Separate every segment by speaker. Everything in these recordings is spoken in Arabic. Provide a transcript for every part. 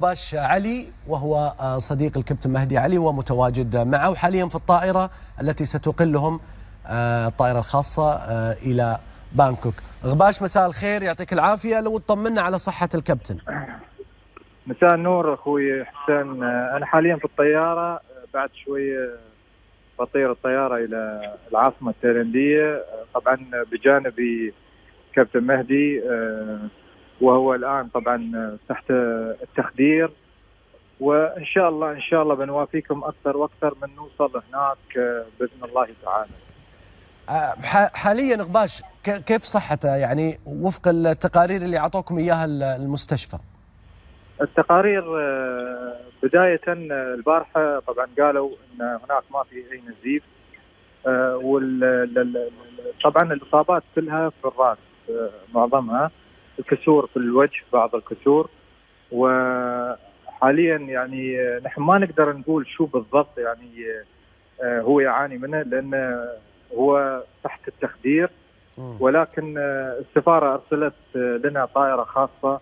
Speaker 1: باش علي وهو صديق الكابتن مهدي علي ومتواجد معه حاليا في الطائرة التي ستقلهم الطائرة الخاصة إلى بانكوك. غباش مساء الخير، يعطيك العافية. لو تطمنا على صحة الكابتن.
Speaker 2: مساء النور أخوي حسين، أنا حاليا في الطيارة، بعد شوي بطير الطيارة إلى العاصمة التايلاندية، طبعا بجانبي كابتن مهدي وهو الآن طبعا تحت التخدير، وإن شاء الله بنوافيكم أكثر وأكثر من نوصل هناك بإذن الله تعالى.
Speaker 1: حاليا غباش كيف صحته يعني وفق التقارير اللي أعطوكم إياها المستشفى؟
Speaker 2: التقارير بداية البارحة طبعا قالوا أن هناك ما في أي نزيف، طبعا الإصابات كلها في الرأس، معظمها الكسور في الوجه، بعض الكسور. وحاليا يعني نحن ما نقدر نقول شو بالضبط يعني هو يعاني منه، لأن هو تحت التخدير، ولكن السفارة أرسلت لنا طائرة خاصة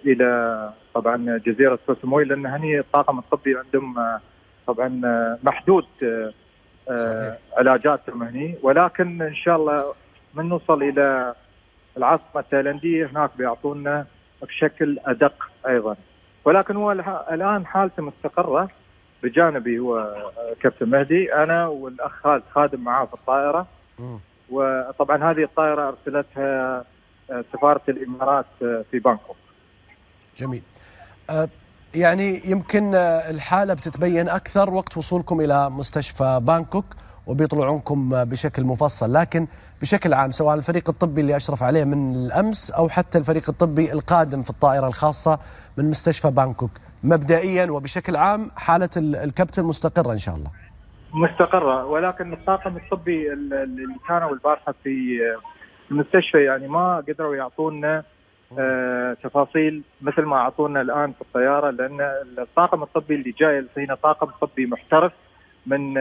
Speaker 2: إلى طبعا جزيرة كو ساموي، لأن هني الطاقم الطبي عندهم طبعا محدود علاجاتهم هني، ولكن إن شاء الله من نوصل إلى العاصمة التايلاندية هناك بيعطونا بشكل أدق أيضا. ولكن هو الآن حالته مستقرة. بجانبي هو كابتن مهدي، أنا والأخ خالد خادم معاه في الطائرة، وطبعا هذه الطائرة أرسلتها سفارة الإمارات في بانكوك.
Speaker 1: جميل. يعني يمكن الحالة بتتبين أكثر وقت وصولكم إلى مستشفى بانكوك وبيطلعونكم بشكل مفصل، لكن بشكل عام سواء الفريق الطبي اللي أشرف عليه من الأمس أو حتى الفريق الطبي القادم في الطائرة الخاصة من مستشفى بانكوك، مبدئيا وبشكل عام حالة الكابتن مستقرة إن شاء الله؟
Speaker 2: مستقرة، ولكن الطاقم الطبي اللي كانوا البارحة في المستشفى يعني ما قدروا يعطونا تفاصيل مثل ما أعطونا الآن في الطيارة، لأن الطاقم الطبي اللي جاي فينا طاقم طبي محترف من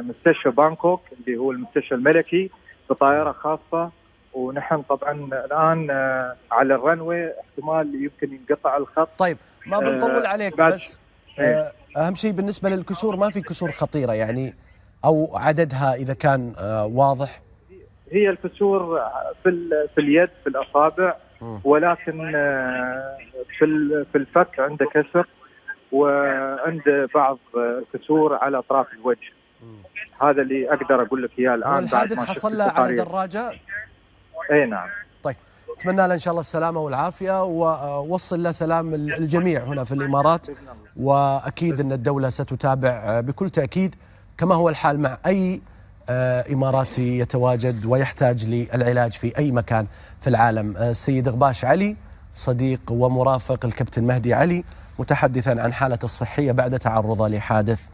Speaker 2: مستشفى بانكوك اللي هو المستشفى الملكي بطائرة خاصة، ونحن طبعا الآن على الرنوي احتمال يمكن ينقطع الخط.
Speaker 1: طيب ما بنطول عليك، بس أهم شيء بالنسبة للكسور ما في كسور خطيرة يعني، أو عددها إذا كان واضح؟
Speaker 2: هي الكسور في اليد، في الأصابع، ولكن في الفك عنده كسر، وعنده بعض الكسور على أطراف الوجه. هذا اللي أقدر أقول لك إياه الآن.
Speaker 1: الحادث حصل له على دراجة؟
Speaker 2: أي نعم.
Speaker 1: طيب أتمنى له إن شاء الله السلامة والعافية، ووصل له سلام الجميع هنا في الإمارات، وأكيد أن الدولة ستتابع بكل تأكيد كما هو الحال مع أي إماراتي يتواجد ويحتاج للعلاج في أي مكان في العالم. السيد غباش علي صديق ومرافق الكابتن مهدي علي، متحدثا عن حالته الصحية بعد تعرضه لحادث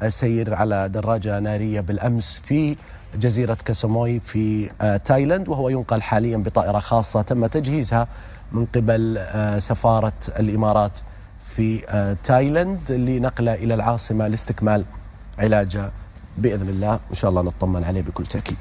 Speaker 1: سير على دراجة نارية بالأمس في جزيرة كو ساموي في تايلاند، وهو ينقل حاليا بطائرة خاصة تم تجهيزها من قبل سفارة الإمارات في تايلاند لنقله إلى العاصمة لاستكمال علاجه بإذن الله. إن شاء الله نطمن عليه بكل تأكيد.